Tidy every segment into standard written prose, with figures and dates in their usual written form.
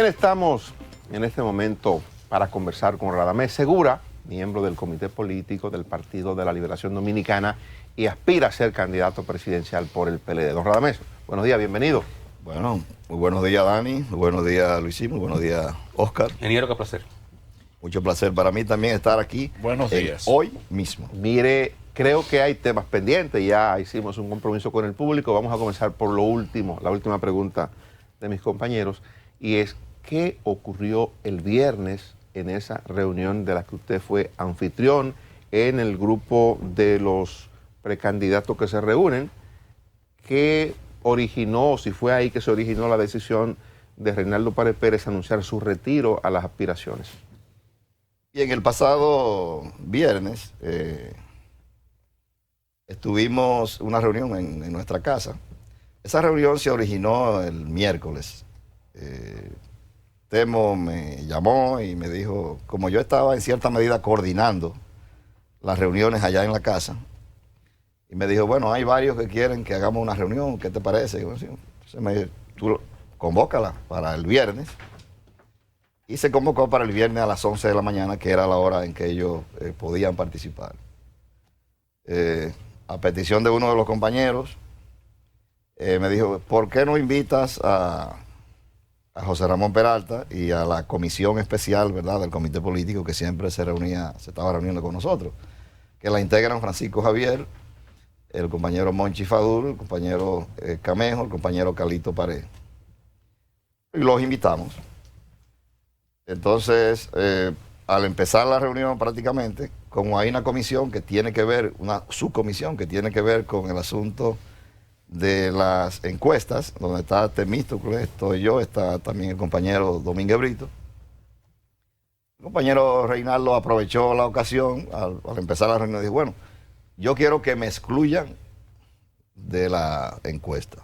Bien, estamos en este momento para conversar con Radamés Segura, miembro del Comité Político del Partido de la Liberación Dominicana y aspira a ser candidato presidencial por el PLD. Don Radamés, buenos días, bienvenido. Bueno, muy buenos días, Dani, muy buenos días, Luisín, muy buenos días, Oscar. Ingeniero, qué placer. Mucho placer para mí también estar aquí. Buenos días. Hoy mismo. Mire, creo que hay temas pendientes, ya hicimos un compromiso con el público. Vamos a comenzar por lo último, la última pregunta de mis compañeros, y es, ¿qué ocurrió el viernes en esa reunión de la que usted fue anfitrión en el grupo de los precandidatos que se reúnen? ¿Qué originó, si fue ahí que se originó la decisión de Reinaldo Pared Pérez anunciar su retiro a las aspiraciones? Y en el pasado viernes estuvimos una reunión en nuestra casa. Esa reunión se originó el miércoles. Temo me llamó y me dijo, como yo estaba en cierta medida coordinando las reuniones allá en la casa, y me dijo, bueno, hay varios que quieren que hagamos una reunión, ¿qué te parece? Y bueno, tú convócala para el viernes. Y se convocó para el viernes a las 11 de la mañana, que era la hora en que ellos podían participar. A petición de uno de los compañeros, me dijo, ¿por qué no invitas a José Ramón Peralta y a la comisión especial, ¿verdad?, del comité político que siempre se estaba reuniendo con nosotros? Que la integran Francisco Javier, el compañero Monchi Fadul, el compañero Camejo, el compañero Carlito Pared. Y los invitamos. Entonces, al empezar la reunión prácticamente, como hay una comisión que tiene que ver, una subcomisión que tiene que ver con el asunto de las encuestas, donde está Temístocles, estoy yo, está también el compañero Domínguez Brito. El compañero Reinaldo aprovechó la ocasión, al empezar la reunión, dijo, bueno, yo quiero que me excluyan de la encuesta.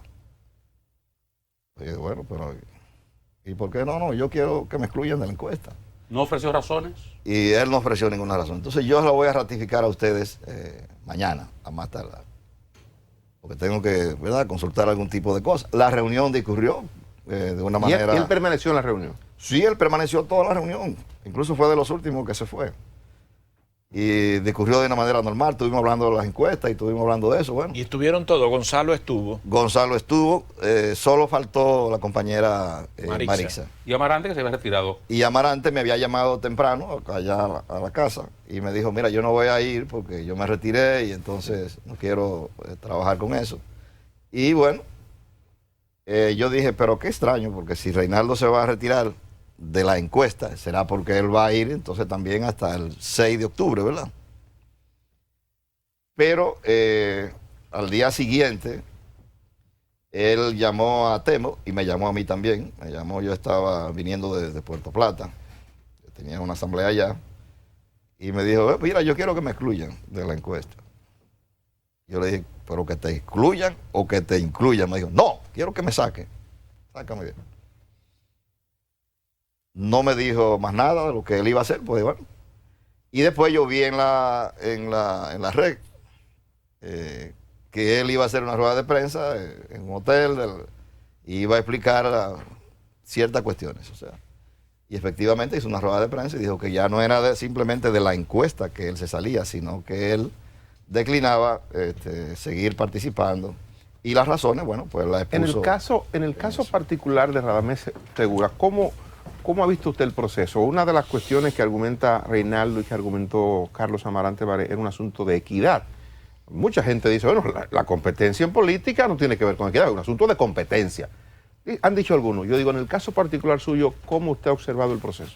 Y dije, bueno, pero ¿y por qué no? No, yo quiero que me excluyan de la encuesta. ¿No ofreció razones? Y él no ofreció ninguna razón. Entonces yo lo voy a ratificar a ustedes mañana, a más tardar. Porque tengo que, ¿verdad?, consultar algún tipo de cosa. La reunión discurrió de una manera... ¿Y él permaneció en la reunión? Sí, él permaneció toda la reunión. Incluso fue de los últimos que se fue. Y discurrió de una manera normal. Estuvimos hablando de las encuestas y estuvimos hablando de eso. Bueno. Y estuvieron todos. Gonzalo estuvo. Gonzalo estuvo. Solo faltó la compañera Marixa. Y Amarante, que se había retirado. Y Amarante me había llamado temprano allá a la casa y me dijo, mira, yo no voy a ir porque yo me retiré y entonces no quiero trabajar con eso. Y bueno, yo dije, pero qué extraño, porque si Reinaldo se va a retirar de la encuesta, será porque él va a ir entonces también hasta el 6 de octubre, ¿verdad? Pero al día siguiente, él llamó a Temo y me llamó a mí también. Me llamó, yo estaba viniendo desde Puerto Plata, tenía una asamblea allá, y me dijo, mira, yo quiero que me excluyan de la encuesta. Yo le dije, pero que te excluyan o que te incluyan. Me dijo, no, quiero que me saquen. Sácame bien. No me dijo más nada de lo que él iba a hacer, pues bueno. Y después yo vi en la red que él iba a hacer una rueda de prensa en un hotel y iba a explicar ciertas cuestiones. O sea, y efectivamente hizo una rueda de prensa y dijo que ya no era simplemente de la encuesta que él se salía, sino que él declinaba seguir participando. Y las razones, bueno, pues las expuso. En el caso particular de Radamés Segura, ¿cómo ha visto usted el proceso? Una de las cuestiones que argumenta Reinaldo y que argumentó Carlos Amarante era un asunto de equidad. Mucha gente dice, bueno, la competencia en política no tiene que ver con equidad, es un asunto de competencia. Y han dicho algunos. Yo digo, en el caso particular suyo, ¿cómo usted ha observado el proceso?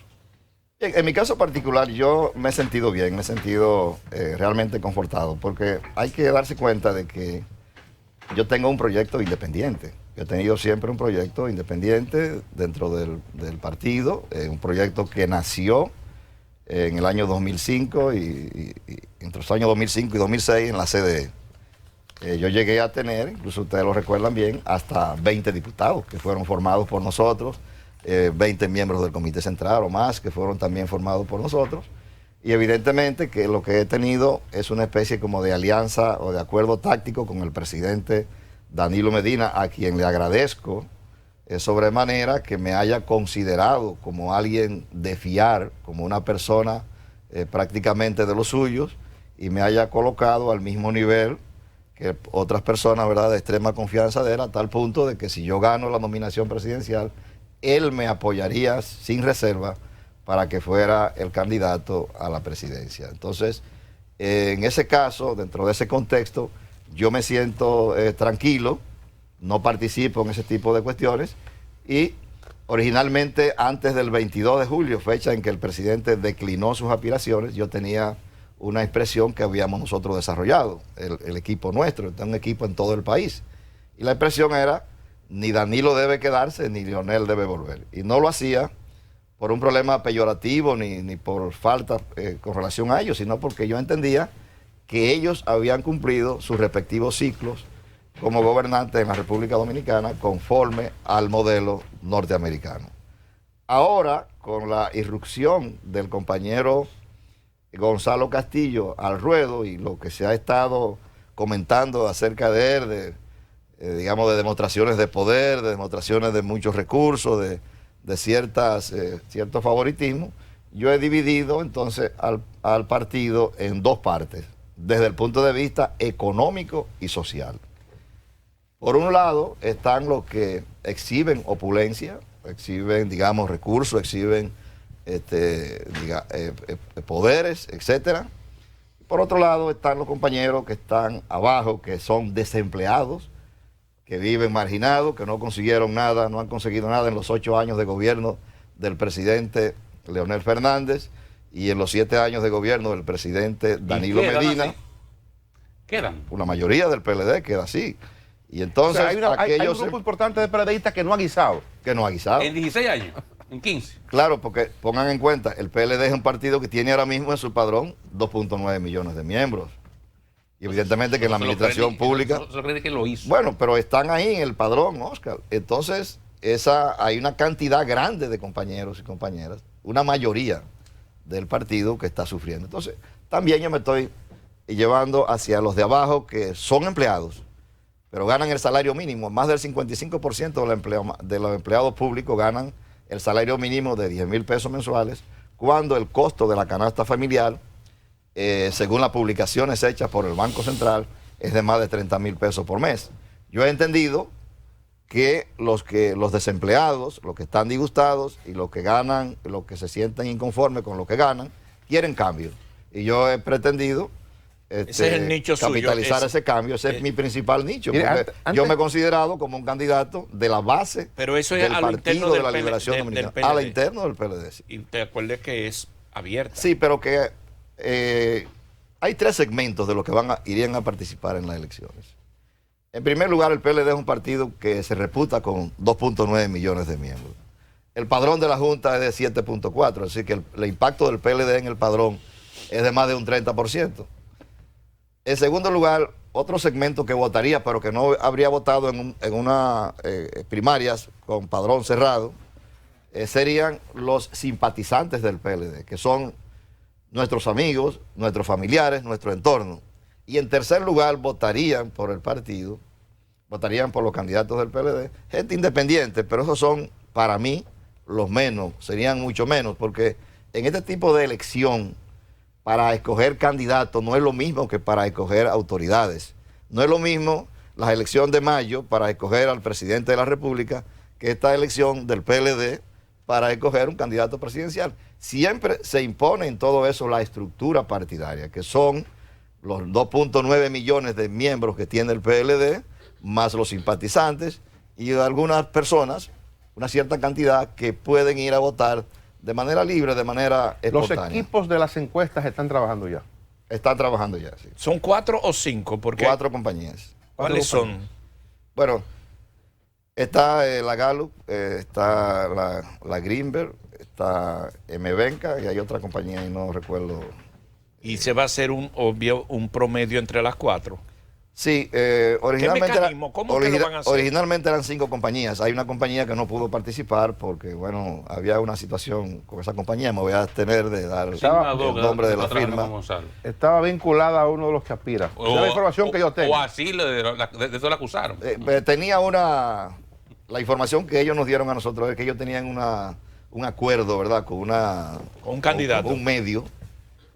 En mi caso particular, yo me he sentido bien, me he sentido realmente confortado, porque hay que darse cuenta de que yo tengo un proyecto independiente. Yo he tenido siempre un proyecto independiente dentro del partido, un proyecto que nació en el año 2005 y entre los años 2005 y 2006 en la CDE. Yo llegué a tener, incluso ustedes lo recuerdan bien, hasta 20 diputados que fueron formados por nosotros, 20 miembros del Comité Central o más que fueron también formados por nosotros. Y evidentemente que lo que he tenido es una especie como de alianza o de acuerdo táctico con el presidente Danilo Medina, a quien le agradezco sobremanera que me haya considerado como alguien de fiar, como una persona prácticamente de los suyos, y me haya colocado al mismo nivel que otras personas, ¿verdad?, de extrema confianza de él, a tal punto de que si yo gano la nominación presidencial, él me apoyaría sin reserva para que fuera el candidato a la presidencia. Entonces, en ese caso, dentro de ese contexto, yo me siento tranquilo, no participo en ese tipo de cuestiones, y originalmente antes del 22 de julio, fecha en que el presidente declinó sus aspiraciones, yo tenía una expresión que habíamos nosotros desarrollado, el equipo nuestro, está un equipo en todo el país. Y la expresión era, ni Danilo debe quedarse, ni Leonel debe volver. Y no lo hacía por un problema peyorativo, ni por falta con relación a ellos, sino porque yo entendía que ellos habían cumplido sus respectivos ciclos como gobernantes en la República Dominicana conforme al modelo norteamericano. Ahora, con la irrupción del compañero Gonzalo Castillo al ruedo y lo que se ha estado comentando acerca de él, digamos, de demostraciones de poder, de demostraciones de muchos recursos, de cierto favoritismo, yo he dividido entonces al partido en dos partes, desde el punto de vista económico y social. Por un lado están los que exhiben opulencia, exhiben, digamos, recursos, exhiben poderes, etcétera. Por otro lado están los compañeros que están abajo, que son desempleados, que viven marginados, que no consiguieron nada, no han conseguido nada en los 8 años de gobierno del presidente Leonel Fernández y en los 7 años de gobierno del presidente Danilo Medina. Así? ¿Quedan? La mayoría del PLD queda así. Y entonces, o sea, hay un grupo importante de PLDistas que no ha guisado. Que no ha guisado. En 16 años, en 15. Claro, porque pongan en cuenta, el PLD es un partido que tiene ahora mismo en su padrón 2.9 millones de miembros. Y evidentemente que en la administración pública... Eso cree que lo hizo. Bueno, pero están ahí en el padrón, Oscar. Entonces, hay una cantidad grande de compañeros y compañeras, una mayoría del partido que está sufriendo. Entonces, también yo me estoy llevando hacia los de abajo que son empleados, pero ganan el salario mínimo. Más del 55% de los empleados públicos ganan el salario mínimo de 10,000 pesos mensuales, cuando el costo de la canasta familiar, según las publicaciones hechas por el Banco Central, es de más de 30,000 pesos por mes. Yo he entendido que los desempleados, los que están disgustados y los que ganan, los que se sienten inconformes con lo que ganan, quieren cambio. Y yo he pretendido ese es el nicho capitalizar suyo, ese cambio. Ese es mi principal nicho. Mire, porque yo me he considerado como un candidato de la base pero eso es del a lo interno Partido de del la Liberación Dominicana. A la interno del PLD. Sí. Y te acuerdes que es abierta. Sí, pero que hay 3 segmentos de los que irían a participar en las elecciones. En primer lugar, el PLD es un partido que se reputa con 2.9 millones de miembros. El padrón de la Junta es de 7.4, así que el impacto del PLD en el padrón es de más de un 30%. En segundo lugar, otro segmento que votaría, pero que no habría votado en unas primarias con padrón cerrado, serían los simpatizantes del PLD, que son nuestros amigos, nuestros familiares, nuestro entorno. Y en tercer lugar, votarían por el partido, votarían por los candidatos del PLD, gente independiente, pero esos son, para mí, los menos, serían mucho menos, porque en este tipo de elección, para escoger candidatos no es lo mismo que para escoger autoridades. No es lo mismo la elección de mayo para escoger al presidente de la República que esta elección del PLD para escoger un candidato presidencial. Siempre se impone en todo eso la estructura partidaria, que son los 2.9 millones de miembros que tiene el PLD, más los simpatizantes y algunas personas, una cierta cantidad, que pueden ir a votar de manera libre, de manera espontánea. Los equipos de las encuestas están trabajando ya. Están trabajando ya, sí. ¿Son 4 o 5? Porque 4 compañías. ¿Cuáles son? Bueno, está la Gallup, está la Greenberg, está M-Venca y hay otra compañía y no recuerdo. ¿Y se va a hacer un promedio entre las 4? Sí, originalmente, ¿Cómo que lo van a hacer? Originalmente eran 5 compañías. Hay una compañía que no pudo participar porque, bueno, había una situación con esa compañía. Me voy a abstener de dar el nombre de la firma. Estaba vinculada a uno de los Chapiras. Esa es la información que yo tengo. O así de eso la acusaron. Tenía la la información que ellos nos dieron a nosotros es que ellos tenían un acuerdo, ¿verdad? Con un candidato. Con un medio.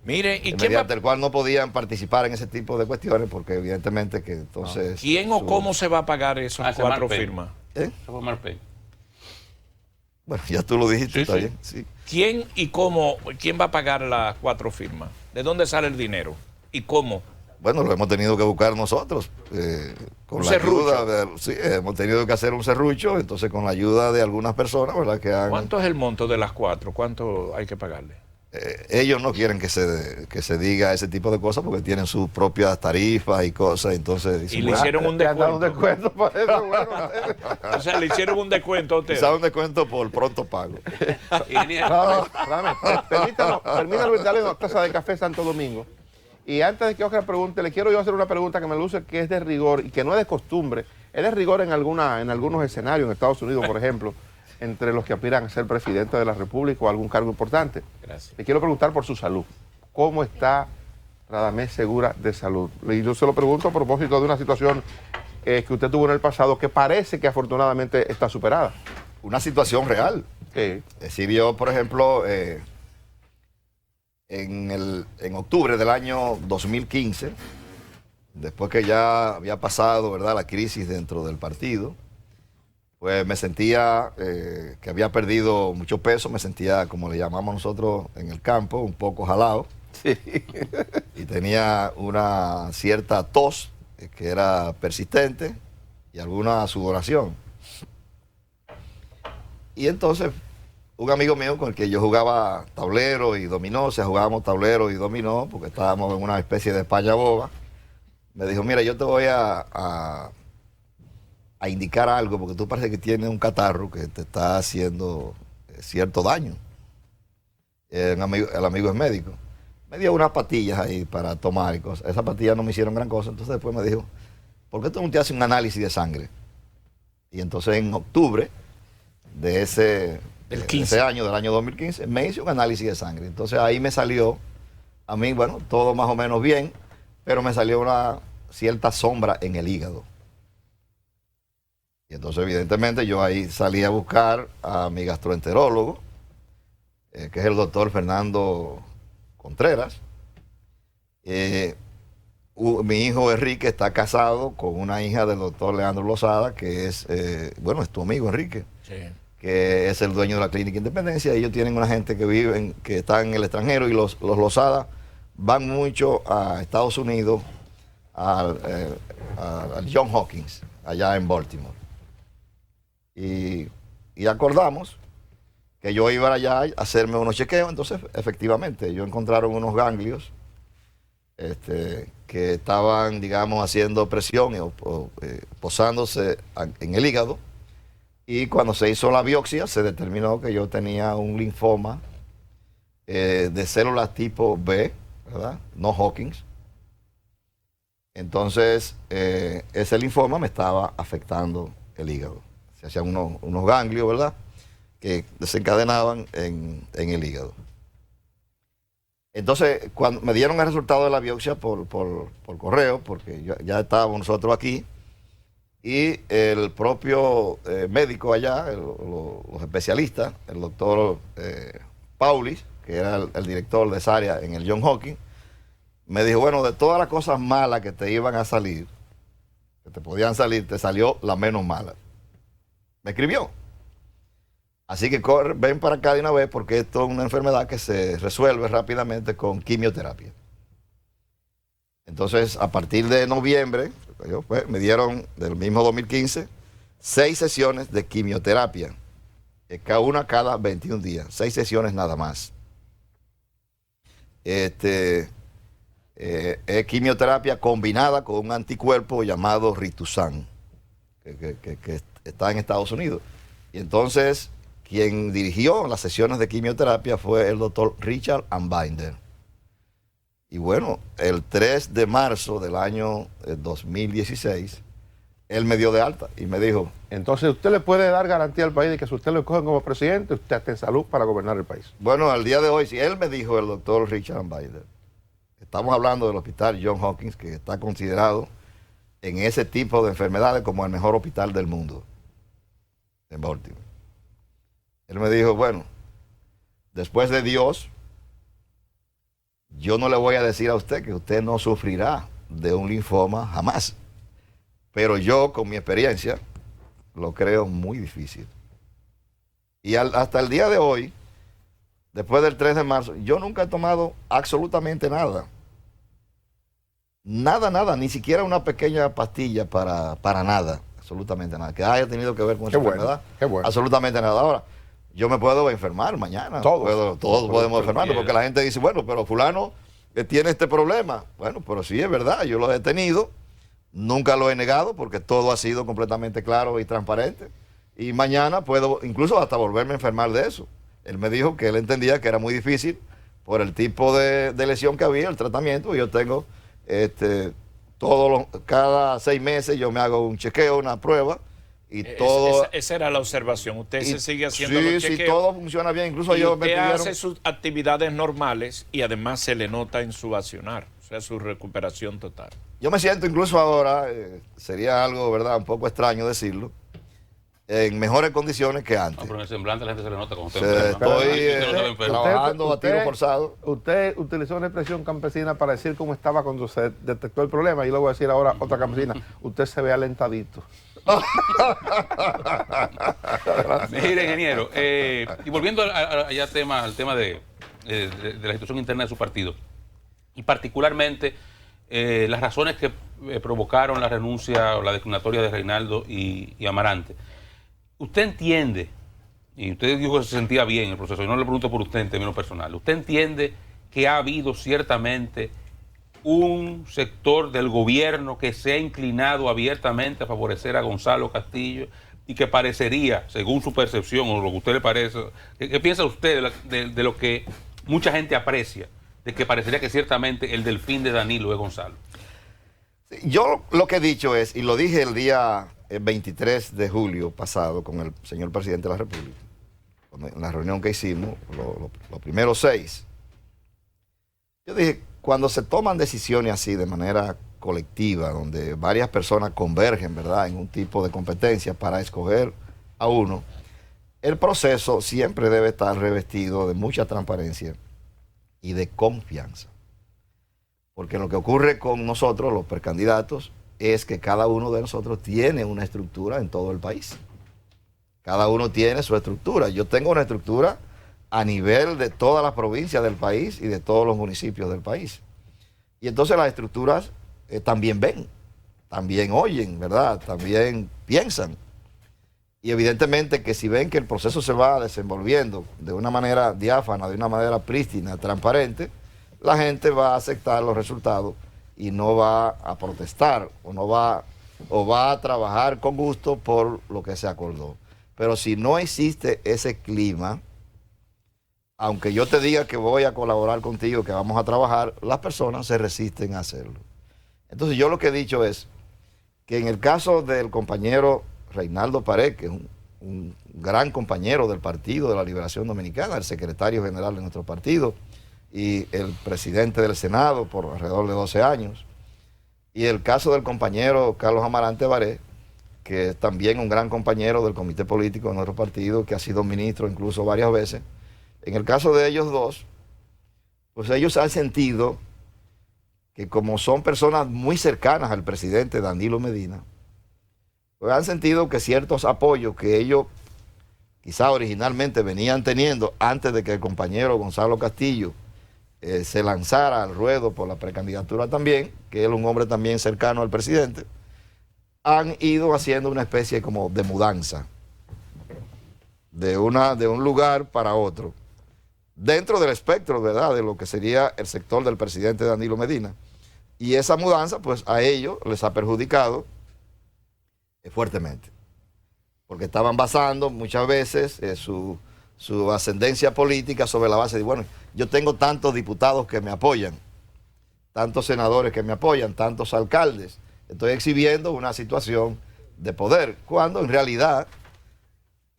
Mire, ¿y quién mediante el cual no podían participar en ese tipo de cuestiones porque evidentemente que entonces... ¿Quién o cómo se va a pagar esas 4 firmas? Eso fue Marpey. Bueno, ya tú lo dijiste, Sí, está sí. bien. Sí. ¿Quién y cómo, quién va a pagar las 4 firmas? ¿De dónde sale el dinero? ¿Y cómo? Bueno, lo hemos tenido que buscar nosotros. Con ¿Un la serrucho? ayuda sí, hemos tenido que hacer un serrucho, entonces con la ayuda de algunas personas, ¿verdad? Que han, ¿Cuánto es el monto de las 4? ¿Cuánto hay que pagarle? ellos no quieren que se diga ese tipo de cosas porque tienen sus propias tarifas y cosas, entonces dicen, Y le hicieron un ¿Te han dado un descuento. descuento para eso? Bueno, O sea, le hicieron un descuento a usted. quizás un descuento por pronto pago. Permítame darle una taza de café Santo Domingo. Y antes de que Oscar pregunte, le quiero yo hacer una pregunta que me luce que es de rigor y que no es de costumbre. Es de rigor en algunos escenarios, en Estados Unidos, por ejemplo, entre los que aspiran a ser presidente de la República o algún cargo importante. Gracias. Le quiero preguntar por su salud. ¿Cómo está Radamés Segura de salud? Y yo se lo pregunto a propósito de una situación que usted tuvo en el pasado que parece que afortunadamente está superada. Una situación real. Sí. Es decir, yo, por ejemplo, en octubre del año 2015, después que ya había pasado, ¿verdad?, la crisis dentro del partido, pues me sentía que había perdido mucho peso, me sentía, como le llamamos nosotros en el campo, un poco jalado. Sí. Y tenía una cierta tos que era persistente y alguna sudoración. Y entonces un amigo mío con el que yo jugaba tablero y dominó, o sea, jugábamos tablero y dominó porque estábamos en una especie de España boba, me dijo, mira, yo te voy a indicar algo porque tú parece que tienes un catarro que te está haciendo cierto daño. El amigo es médico. Me dio unas pastillas ahí para tomar y cosas. Esas pastillas no me hicieron gran cosa. Entonces después me dijo, ¿por qué tú no te haces un análisis de sangre? Y entonces en octubre de ese año, del año 2015, me hice un análisis de sangre. Entonces ahí me salió, a mí, bueno, todo más o menos bien, pero me salió una cierta sombra en el hígado. Y entonces evidentemente yo ahí salí a buscar a mi gastroenterólogo, que es el doctor Fernando Contreras. Mi hijo Enrique está casado con una hija del doctor Leandro Lozada, que es, bueno, es tu amigo Enrique, Sí. que es el dueño de la Clínica Independencia. Ellos tienen una gente que está en el extranjero y los Lozada van mucho a Estados Unidos, al John Hopkins, allá en Baltimore. Y acordamos que yo iba allá a hacerme unos chequeos. Entonces, efectivamente, ellos encontraron unos ganglios que estaban, digamos, haciendo presión o posándose en el hígado. Y cuando se hizo la biopsia, se determinó que yo tenía un linfoma de células tipo B, ¿verdad? No Hawkins. Entonces, ese linfoma me estaba afectando el hígado. Se hacían unos ganglios, ¿verdad?, que desencadenaban en el hígado. Entonces, cuando me dieron el resultado de la biopsia por correo, porque ya estábamos nosotros aquí, y el propio médico allá, los especialistas, el doctor Paulis, que era el director de esa área en el John Hopkins, me dijo, bueno, de todas las cosas malas que te iban a salir, que te podían salir, te salió la menos mala. Me escribió. Así que ven para acá de una vez porque esto es una enfermedad que se resuelve rápidamente con quimioterapia. Entonces, a partir de noviembre, pues, me dieron, del mismo 2015, 6 sesiones de quimioterapia. Cada una cada 21 días. 6 sesiones nada más. Es quimioterapia combinada con un anticuerpo llamado Rituxan, que está en Estados Unidos. Y entonces, quien dirigió las sesiones de quimioterapia fue el doctor Richard Ambinder. Y bueno, el 3 de marzo del año 2016, él me dio de alta y me dijo... Entonces, ¿usted le puede dar garantía al país de que si usted lo escogen como presidente, usted está en salud para gobernar el país? Bueno, al día de hoy, si él me dijo, el doctor Richard Ambinder, estamos hablando del hospital John Hopkins, que está considerado en ese tipo de enfermedades como el mejor hospital del mundo. en Baltimore. Él me dijo, bueno, después de Dios, yo no le voy a decir a usted que usted no sufrirá de un linfoma jamás. Pero yo, con mi experiencia, lo creo muy difícil. Y hasta el día de hoy, después del 3 de marzo, yo nunca he tomado absolutamente nada. Nada, ni siquiera una pequeña pastilla para nada, absolutamente nada, que haya tenido que ver con esa enfermedad. Qué bueno. Absolutamente nada. Ahora, yo me puedo enfermar mañana. Todos podemos enfermarnos, porque la gente dice, bueno, pero fulano tiene este problema. Bueno, pero sí es verdad, yo lo he tenido, nunca lo he negado, porque todo ha sido completamente claro y transparente. Y mañana puedo incluso hasta volverme a enfermar de eso. Él me dijo que él entendía que era muy difícil por el tipo de lesión que había, el tratamiento, y yo tengo... cada 6 meses yo me hago un chequeo, una prueba y todo. Esa era la observación. Usted se sigue haciendo los chequeos. Sí, todo funciona bien. Incluso y yo usted hace sus actividades normales y además se le nota en su accionar, o sea, su recuperación total. Yo me siento incluso ahora, sería algo, ¿verdad?, un poco extraño decirlo, en mejores condiciones que antes. No, pero en el semblante la gente se le nota cuando usted estoy trabajando a tiro forzado. Usted utilizó una expresión campesina para decir cómo estaba cuando se detectó el problema. Y le voy a decir ahora otra campesina. Usted se ve alentadito. Mire, ingeniero, y volviendo al tema de la situación interna de su partido, y particularmente las razones que provocaron la renuncia o la declinatoria de Reinaldo y Amarante. Usted entiende, y usted dijo que se sentía bien en el proceso, yo no le pregunto por usted en términos personales, ¿usted entiende que ha habido ciertamente un sector del gobierno que se ha inclinado abiertamente a favorecer a Gonzalo Castillo y que parecería, según su percepción o lo que a usted le parece, ¿qué piensa usted de lo que mucha gente aprecia, de que parecería que ciertamente el delfín de Danilo es Gonzalo? Yo lo que he dicho es, y lo dije el día 23 de julio pasado con el señor presidente de la República, en la reunión que hicimos, los primeros 6, yo dije, cuando se toman decisiones así de manera colectiva, donde varias personas convergen, ¿verdad?, en un tipo de competencia para escoger a uno, el proceso siempre debe estar revestido de mucha transparencia y de confianza. Porque lo que ocurre con nosotros, los precandidatos, es que cada uno de nosotros tiene una estructura en todo el país. Cada uno tiene su estructura. Yo tengo una estructura a nivel de todas las provincias del país y de todos los municipios del país. Y entonces las estructuras también ven, también oyen, ¿verdad? También piensan. Y evidentemente que si ven que el proceso se va desenvolviendo de una manera diáfana, de una manera prístina, transparente, la gente va a aceptar los resultados y no va a protestar o va a trabajar con gusto por lo que se acordó. Pero si no existe ese clima, aunque yo te diga que voy a colaborar contigo, que vamos a trabajar, las personas se resisten a hacerlo. Entonces yo lo que he dicho es que en el caso del compañero Reinaldo Pared, que es un gran compañero del Partido de la Liberación Dominicana, el secretario general de nuestro partido y el presidente del Senado por alrededor de 12 años, y el caso del compañero Carlos Amarante Baré, que es también un gran compañero del comité político de nuestro partido, que ha sido ministro incluso varias veces. En el caso de ellos dos, pues ellos han sentido que como son personas muy cercanas al presidente Danilo Medina, pues han sentido que ciertos apoyos que ellos quizá originalmente venían teniendo antes de que el compañero Gonzalo Castillo se lanzara al ruedo por la precandidatura también, que él es un hombre también cercano al presidente, han ido haciendo una especie como de mudanza de un lugar para otro, dentro del espectro, ¿verdad?, de lo que sería el sector del presidente Danilo Medina. Y esa mudanza, pues a ellos les ha perjudicado fuertemente, porque estaban basando muchas veces su ascendencia política sobre la base de, bueno, yo tengo tantos diputados que me apoyan, tantos senadores que me apoyan, tantos alcaldes, estoy exhibiendo una situación de poder, cuando en realidad,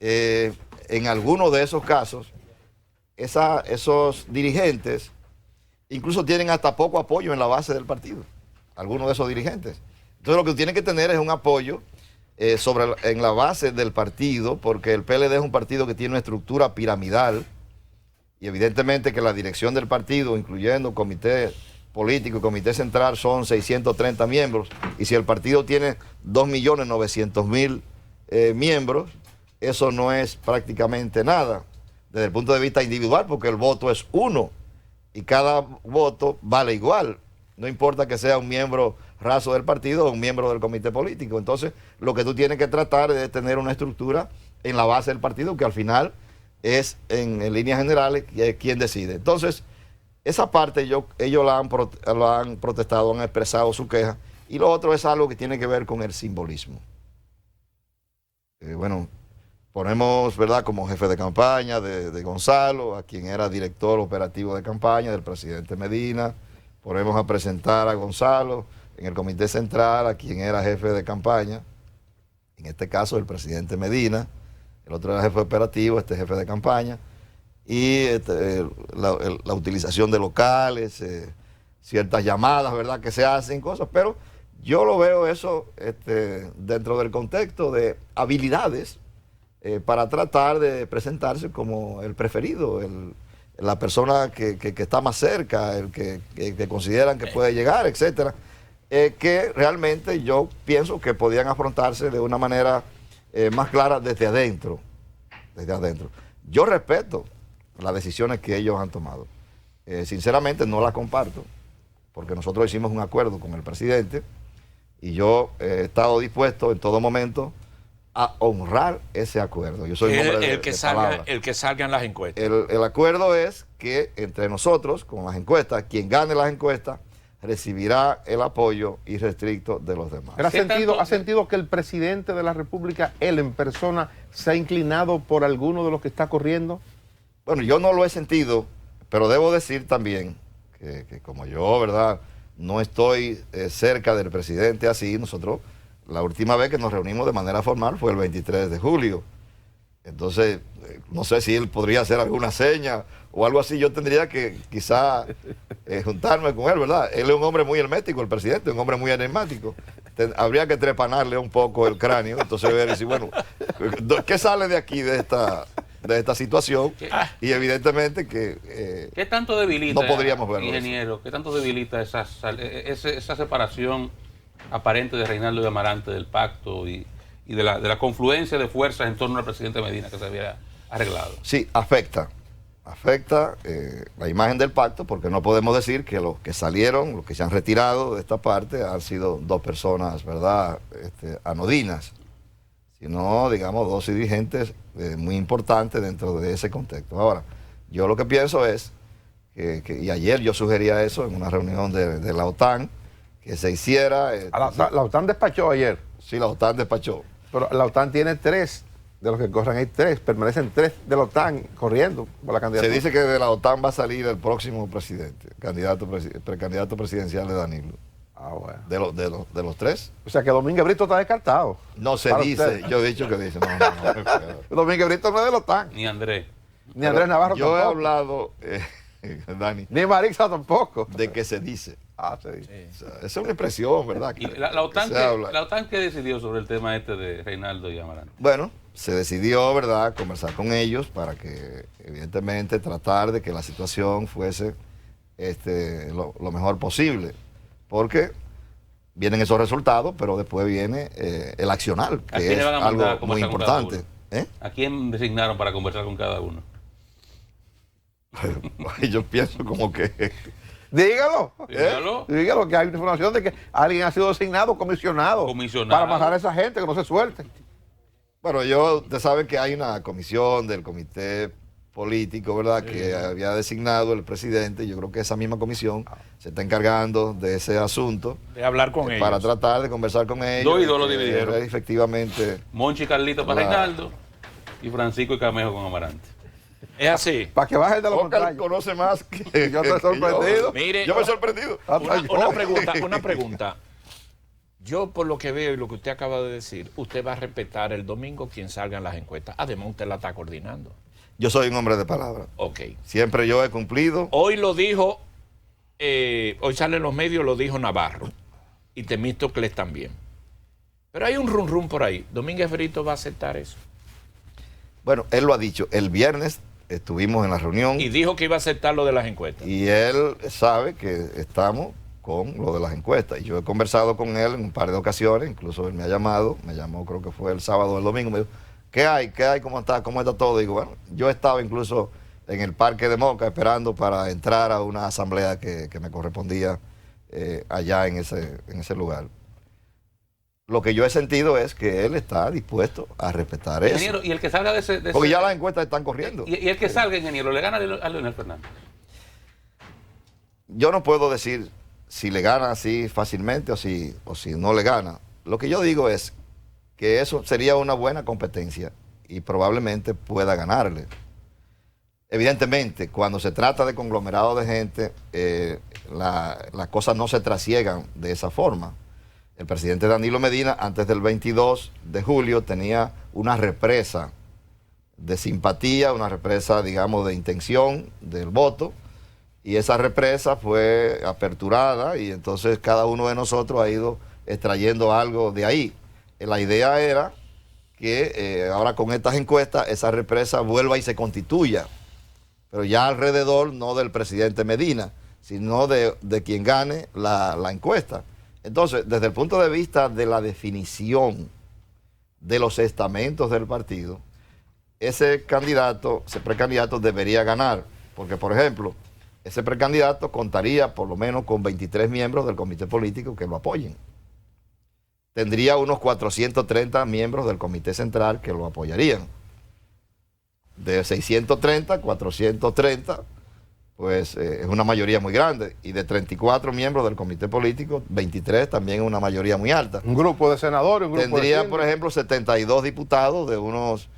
en algunos de esos casos, esos dirigentes incluso tienen hasta poco apoyo en la base del partido, algunos de esos dirigentes. Entonces lo que tienen que tener es un apoyo en la base del partido, porque el PLD es un partido que tiene una estructura piramidal y evidentemente que la dirección del partido, incluyendo comité político y comité central, son 630 miembros, y si el partido tiene 2.900.000 miembros, eso no es prácticamente nada desde el punto de vista individual, porque el voto es uno y cada voto vale igual, no importa que sea un miembro raso del partido o un miembro del comité político. Entonces, lo que tú tienes que tratar es de tener una estructura en la base del partido, que al final es, en líneas generales, quien decide. Entonces, esa parte ellos la han protestado, han expresado su queja, y lo otro es algo que tiene que ver con el simbolismo. Bueno, ponemos, ¿verdad?, como jefe de campaña de Gonzalo, a quien era director operativo de campaña del presidente Medina. Ponemos a presentar a Gonzalo en el comité central, a quien era jefe de campaña, en este caso el presidente Medina, el otro era jefe operativo, este jefe de campaña, y la utilización de locales, ciertas llamadas, ¿verdad?, que se hacen, cosas, pero yo lo veo eso dentro del contexto de habilidades para tratar de presentarse como el preferido, la persona que está más cerca, el que consideran que puede llegar, etcétera, que realmente yo pienso que podían afrontarse de una manera más clara desde adentro. Yo respeto las decisiones que ellos han tomado. Sinceramente no las comparto, porque nosotros hicimos un acuerdo con el presidente y yo he estado dispuesto en todo momento a honrar ese acuerdo. Yo soy un hombre el que salga en las encuestas. El acuerdo es que entre nosotros, con las encuestas, quien gane las encuestas recibirá el apoyo irrestricto de los demás. ¿Ha sentido que el presidente de la República, él en persona, se ha inclinado por alguno de los que está corriendo? Bueno, yo no lo he sentido, pero debo decir también que como yo, ¿verdad?, no estoy cerca del presidente así. Nosotros, la última vez que nos reunimos de manera formal fue el 23 de julio. Entonces, no sé si él podría hacer alguna seña o algo así. Yo tendría que quizá juntarme con él, ¿verdad? Él es un hombre muy hermético, el presidente, un hombre muy enigmático. Habría que trepanarle un poco el cráneo, entonces ver y decir, bueno, ¿qué sale de aquí, de esta situación? Y evidentemente que ¿qué tanto debilita, no podríamos verlo, ingeniero, eso? ¿Qué tanto debilita esa separación aparente de Reinaldo y Amarante del pacto y de la confluencia de fuerzas en torno al presidente Medina que se había arreglado? Sí, afecta la imagen del pacto, porque no podemos decir que los que salieron, los que se han retirado de esta parte han sido dos personas, ¿verdad?, anodinas, sino, digamos, dos dirigentes muy importantes dentro de ese contexto. Ahora, yo lo que pienso es y ayer yo sugería eso en una reunión de la OTAN, que se hiciera... La OTAN despachó ayer. Sí, la OTAN despachó. Pero la OTAN tiene 3, de los que corran hay 3, permanecen 3 de la OTAN corriendo por la candidatura. Se dice que de la OTAN va a salir el próximo presidente, precandidato presidencial de Danilo. Ah, bueno. De los 3. O sea que Domínguez Brito está descartado. No se dice, usted. yo he dicho que dice. No. Domínguez Brito no es de la OTan. Ni Andrés. Ni Andrés Navarro yo tampoco. Yo he hablado, Dani. Ni Marixa tampoco. De que se dice. Ah, se dice. O sea, esa es una expresión, ¿verdad? ¿Y la OTAN qué decidió sobre el tema de Reinaldo y Amarante? Bueno, se decidió, ¿verdad?, conversar con ellos para que, evidentemente, tratar de que la situación fuese lo mejor posible. Porque vienen esos resultados, pero después viene el accionar, que es algo muy importante. ¿A quién designaron para conversar con cada uno? Yo pienso como que... Dígalo. Dígalo. Dígalo, que hay información de que alguien ha sido designado, comisionado. Para matar a esa gente, que no se suelte. Bueno, usted sabe que hay una comisión del comité político, ¿verdad?, que había designado el presidente. Yo creo que esa misma comisión se está encargando de ese asunto. De hablar con ellos. Para tratar de conversar con ellos. 2 y 2 lo dividieron. Efectivamente. Monchi y Carlito para Reinaldo y Francisco y Camejo con Amarante. Es así. Para que baje de la Oscar conoce más que yo estoy sorprendido. Mire, yo me he sorprendido. Una pregunta. Yo, por lo que veo y lo que usted acaba de decir, usted va a respetar el domingo quien salga en las encuestas. Además, usted la está coordinando. Yo soy un hombre de palabra. Ok. Siempre yo he cumplido. Hoy lo dijo, hoy sale en los medios, lo dijo Navarro. Y Temístocles también. Pero hay un rum por ahí. ¿Domínguez Brito va a aceptar eso? Bueno, él lo ha dicho. El viernes estuvimos en la reunión. Y dijo que iba a aceptar lo de las encuestas. Y él sabe que estamos con lo de las encuestas. Y yo he conversado con él en un par de ocasiones, incluso él me llamó creo que fue el sábado o el domingo, me dijo, ¿qué hay? ¿Cómo está todo? Digo, bueno, yo estaba incluso en el Parque de Moca esperando para entrar a una asamblea que me correspondía allá en ese lugar. Lo que yo he sentido es que él está dispuesto a respetar eso. Ingeniero, y el que salga de ese... Porque ya las encuestas están corriendo. Y el que salga, ingeniero, ¿le gana a Leonel Fernández? Yo no puedo decir si le gana así fácilmente o si no le gana. Lo que yo digo es que eso sería una buena competencia y probablemente pueda ganarle. Evidentemente, cuando se trata de conglomerado de gente, las cosas no se trasiegan de esa forma. El presidente Danilo Medina, antes del 22 de julio, tenía una represa de simpatía, una represa, digamos, de intención del voto, y esa represa fue aperturada y entonces cada uno de nosotros ha ido extrayendo algo de ahí. La idea era que ahora con estas encuestas esa represa vuelva y se constituya, pero ya alrededor no del presidente Medina, sino de quien gane la encuesta. Entonces, desde el punto de vista de la definición de los estamentos del partido, ese precandidato debería ganar, porque por ejemplo, ese precandidato contaría por lo menos con 23 miembros del comité político que lo apoyen. Tendría unos 430 miembros del comité central que lo apoyarían. De 630, 430, pues es una mayoría muy grande. Y de 34 miembros del comité político, 23 también es una mayoría muy alta. Un grupo de senadores, un grupo Tendría, de... por ejemplo, 72 diputados de unos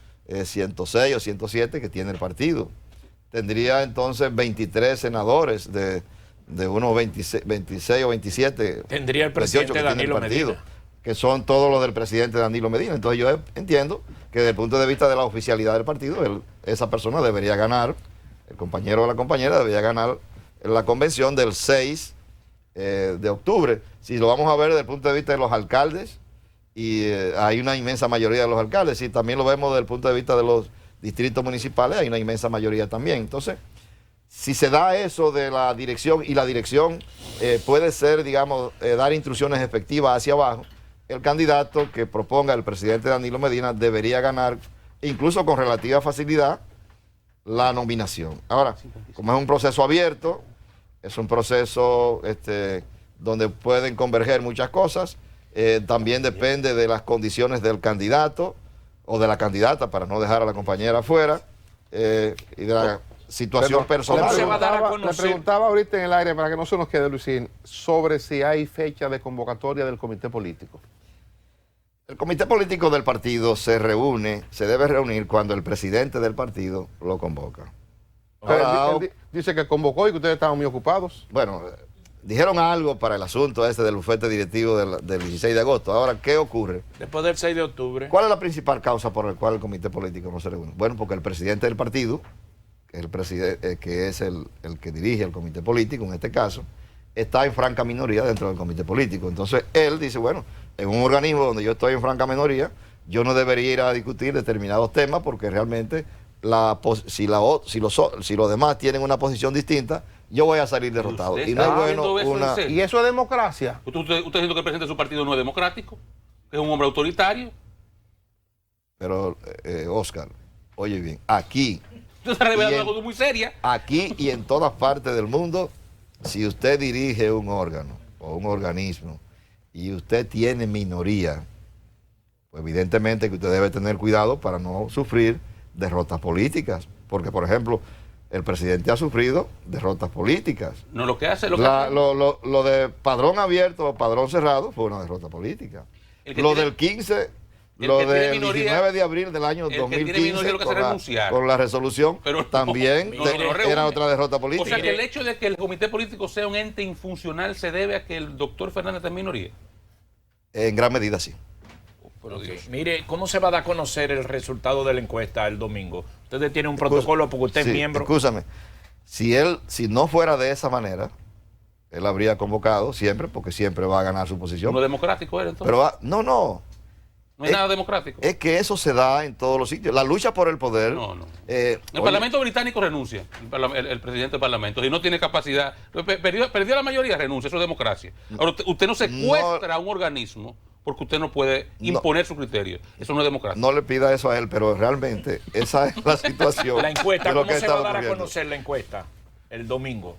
106 o 107 que tiene el partido. Tendría entonces 23 senadores de unos 26 o 27. Tendría el presidente Danilo Medina, que son todos los del presidente Danilo Medina. Entonces yo entiendo que desde el punto de vista de la oficialidad del partido, esa persona debería ganar, el compañero o la compañera debería ganar en la convención del 6 de octubre. Si lo vamos a ver desde el punto de vista de los alcaldes, y hay una inmensa mayoría de los alcaldes, si también lo vemos desde el punto de vista de los distritos municipales, hay una inmensa mayoría también. Entonces, si se da eso de la dirección, y la dirección puede ser, digamos, dar instrucciones efectivas hacia abajo, el candidato que proponga el presidente Danilo Medina debería ganar, incluso con relativa facilidad, la nominación. Ahora, como es un proceso abierto, es un proceso donde pueden converger muchas cosas, también depende de las condiciones del candidato o de la candidata, para no dejar a la compañera afuera, y de la situación personal. ¿Cómo se va a dar a Le conocer? preguntaba ahorita en el aire, para que no se nos quede, Luisín, sobre si hay fecha de convocatoria del comité político. El comité político del partido se debe reunir cuando el presidente del partido lo convoca. Pero Ahora, él dice que convocó y que ustedes estaban muy ocupados. bueno, dijeron algo para el asunto del bufete directivo del 16 de agosto. Ahora, ¿qué ocurre? Después del 6 de octubre. ¿Cuál es la principal causa por la cual el comité político no se reúne? Bueno, porque el presidente del partido, que es el que dirige el comité político, en este caso, está en franca minoría dentro del comité político. Entonces, él dice, bueno, en un organismo donde yo estoy en franca minoría, yo no debería ir a discutir determinados temas, porque realmente si los demás tienen una posición distinta, yo voy a salir derrotado. Usted Y no es está bueno viendo eso en serio. ¿Y eso es democracia? ¿Usted está diciendo que el presidente de su partido no es democrático? ¿Que es un hombre autoritario? Pero, Oscar, oye bien, aquí Usted está revelando Bien. una cosa muy seria. Aquí y en todas partes del mundo, si usted dirige un órgano o un organismo y usted tiene minoría, pues evidentemente que usted debe tener cuidado para no sufrir derrotas políticas. Porque, por ejemplo, el presidente ha sufrido derrotas políticas. No, lo que hace... Lo de padrón abierto o padrón cerrado fue una derrota política. El que Lo tiene- del 15... el Lo que tiene del minoría- 19 de abril del año el que tiene 2015 minoría lo que hace es renunciar. con la resolución Pero no, también no reúne. era otra derrota O política. sea que el hecho de que el comité político sea un ente infuncional se debe a que el doctor Fernández está en minoría. En gran medida sí. Pero Ok. Dios. Mire, ¿cómo se va a dar a conocer el resultado de la encuesta el domingo? Ustedes tienen un protocolo porque usted es Sí, miembro. Escúchame, si no fuera de esa manera, él habría convocado siempre, porque siempre va a ganar su posición. ¿Uno democrático era entonces? Pero no, No es nada democrático. Es que eso se da en todos los sitios. La lucha por el poder. No. El Parlamento británico renuncia, el presidente del Parlamento, si no tiene capacidad, perdió la mayoría, renuncia, eso es democracia. Ahora, usted no secuestra a un organismo porque usted no puede imponer su criterio. Eso no es democracia. No le pida eso a él, pero realmente esa es la situación. La encuesta, de lo ¿cómo que se va a está dar a ocurriendo. conocer la encuesta el domingo?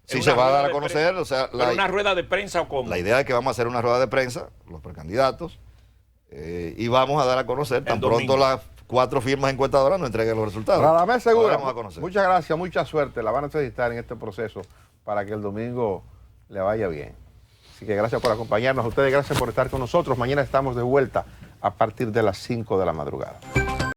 Sí, ¿Es se una va a rueda dar a de conocer, prensa? o sea, ¿Pero una rueda de prensa o cómo? la idea es que vamos a hacer una rueda de prensa, los precandidatos, y vamos a dar a conocer tan pronto las 4 firmas encuestadoras nos entreguen los resultados. Radamés Segura, Lo vamos a conocer. muchas gracias, mucha suerte. La van a entrevistar en este proceso para que el domingo le vaya bien. Así que gracias por acompañarnos. A ustedes gracias por estar con nosotros. Mañana estamos de vuelta a partir de las 5 de la madrugada.